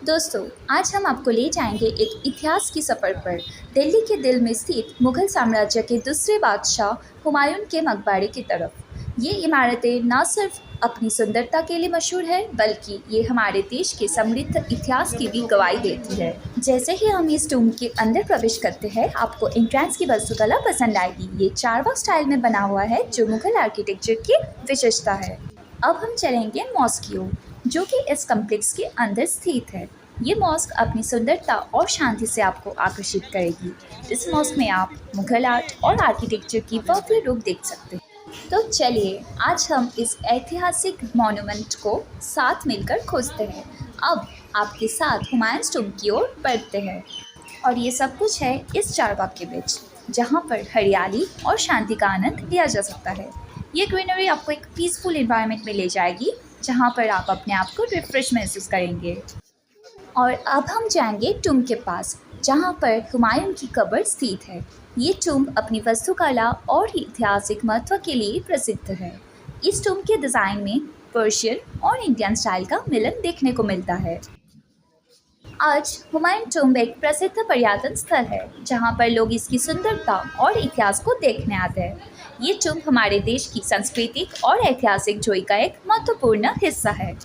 दोस्तों, आज हम आपको ले जाएंगे एक इतिहास की सफ़र पर। दिल्ली के दिल में स्थित मुगल साम्राज्य के दूसरे बादशाह हुमायूं के मकबरे की तरफ। ये इमारतें न सिर्फ अपनी सुंदरता के लिए मशहूर है, बल्कि ये हमारे देश के समृद्ध इतिहास की भी गवाही देती है। जैसे ही हम इस टूम के अंदर प्रवेश करते हैं, आपको एंट्रेंस की वास्तुकला पसंद आएगी। ये चारबाग स्टाइल में बना हुआ है, जो मुगल आर्किटेक्चर की विशेषता है। अब हम चलेंगे मॉस्क की ओर, जो कि इस कम्प्लेक्स के अंदर स्थित है। ये मॉस्क अपनी सुंदरता और शांति से आपको आकर्षित करेगी। इस मॉस्क में आप मुगल आर्ट और आर्किटेक्चर की भव्य रूप देख सकते हैं। तो चलिए, आज हम इस ऐतिहासिक मॉन्यूमेंट को साथ मिलकर खोजते हैं। अब आपके साथ हुमायूं टूम की ओर बढ़ते हैं, और ये सब कुछ है इस चारबाग के बीच, जहाँ पर हरियाली और शांति का आनंद लिया जा सकता है। ये ग्रीनरी आपको एक पीसफुल एनवायरनमेंट में ले जाएगी, जहाँ पर आप अपने आप को रिफ्रेश महसूस करेंगे। और अब हम जाएंगे टूम के पास, जहाँ पर हुमायूं की कब्र स्थित है। ये टूम अपनी वास्तुकला और ऐतिहासिक महत्व के लिए प्रसिद्ध है। इस टूम के डिज़ाइन में पर्शियन और इंडियन स्टाइल का मिलन देखने को मिलता है। आज हुमायूं टूम एक प्रसिद्ध पर्यटन स्थल है, जहाँ पर लोग इसकी सुंदरता और इतिहास को देखने आते हैं। ये टूम हमारे देश की सांस्कृतिक और ऐतिहासिक जोई का एक महत्वपूर्ण हिस्सा है।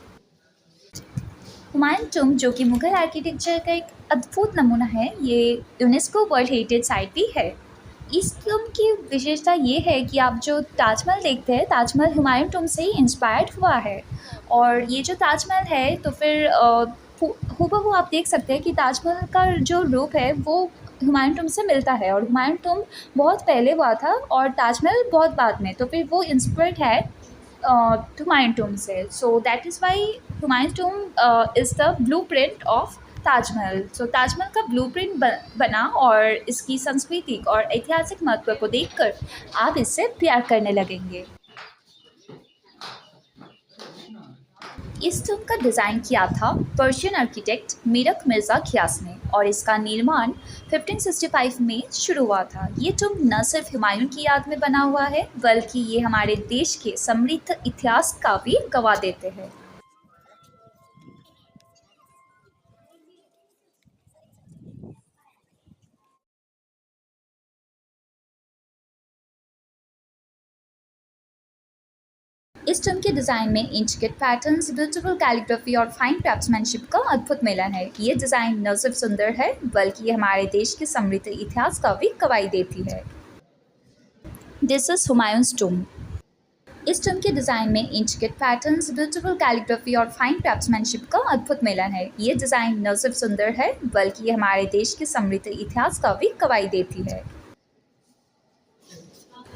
हुमायूं टूम, जो कि मुगल आर्किटेक्चर का एक अद्भुत नमूना है, ये यूनेस्को वर्ल्ड हेरिटेज साइट भी है। इस टूम की विशेषता ये है कि आप जो ताजमहल देखते हैं, ताजमहल हुमायूं टूम से ही इंस्पायर्ड हुआ है। और ये जो ताजमहल है, तो फिर हूबहू आप देख सकते हैं कि ताजमहल का जो रूप है वो हुमायूं टूम से मिलता है। और हुमायूं टूम बहुत पहले हुआ था और ताजमहल बहुत बाद में, तो फिर वो इंस्पायर्ड है हुमायूं टूम से। So that is why Humayun tomb is the blueprint of Taj Mahal. So Taj Mahal का ब्लूप्रिंट बना, और इसकी सांस्कृतिक और ऐतिहासिक महत्व को देखकर आप इससे प्यार करने लगेंगे। इस टूम का डिज़ाइन किया था पर्शियन आर्किटेक्ट मीरक मिर्ज़ा घियास ने, और इसका निर्माण 1565 में शुरू हुआ था। ये टूम न सिर्फ हुमायूं की याद में बना हुआ है, बल्कि ये हमारे देश के समृद्ध इतिहास का भी गवाह देते हैं। इस टूम के डिज़ाइन में इंट्रिकेट पैटर्न्स, ब्यूटीफुल कैलीग्राफी और फाइन क्राफ्ट्समैनशिप का अद्भुत मिलन है। ये डिज़ाइन न सिर्फ सुंदर है, बल्कि ये हमारे देश के समृद्ध इतिहास का भी गवाही देती है। This is Humayun's tomb. इस टूम के डिज़ाइन में इंट्रिकेट पैटर्न्स, ब्यूटीफुल कैलीग्राफी और फाइन क्राफ्ट्समैनशिप का अद्भुत मिलन है। ये डिज़ाइन न सिर्फ सुंदर है, बल्कि ये हमारे देश के समृद्ध इतिहास का भी गवाही देती है।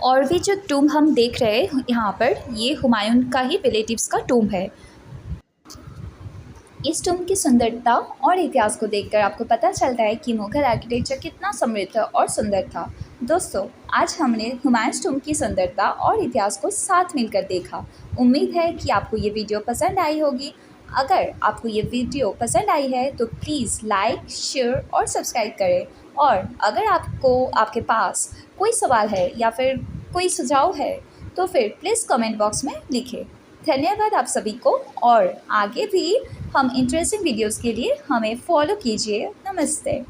और भी जो टूम हम देख रहे हैं यहाँ पर, ये हुमायूं का ही रिलेटिव्स का टूम है। इस टूम की सुंदरता और इतिहास को देखकर आपको पता चलता है कि मुगल आर्किटेक्चर कितना समृद्ध और सुंदर था। दोस्तों, आज हमने हुमायूं टूम की सुंदरता और इतिहास को साथ मिलकर देखा। उम्मीद है कि आपको ये वीडियो पसंद आई होगी। अगर आपको ये वीडियो पसंद आई है तो प्लीज़ लाइक, शेयर और सब्सक्राइब करें। और अगर आपके पास कोई सवाल है या फिर कोई सुझाव है, तो फिर प्लीज़ कमेंट बॉक्स में लिखें। धन्यवाद आप सभी को, और आगे भी हम इंटरेस्टिंग वीडियोस के लिए हमें फॉलो कीजिए। नमस्ते।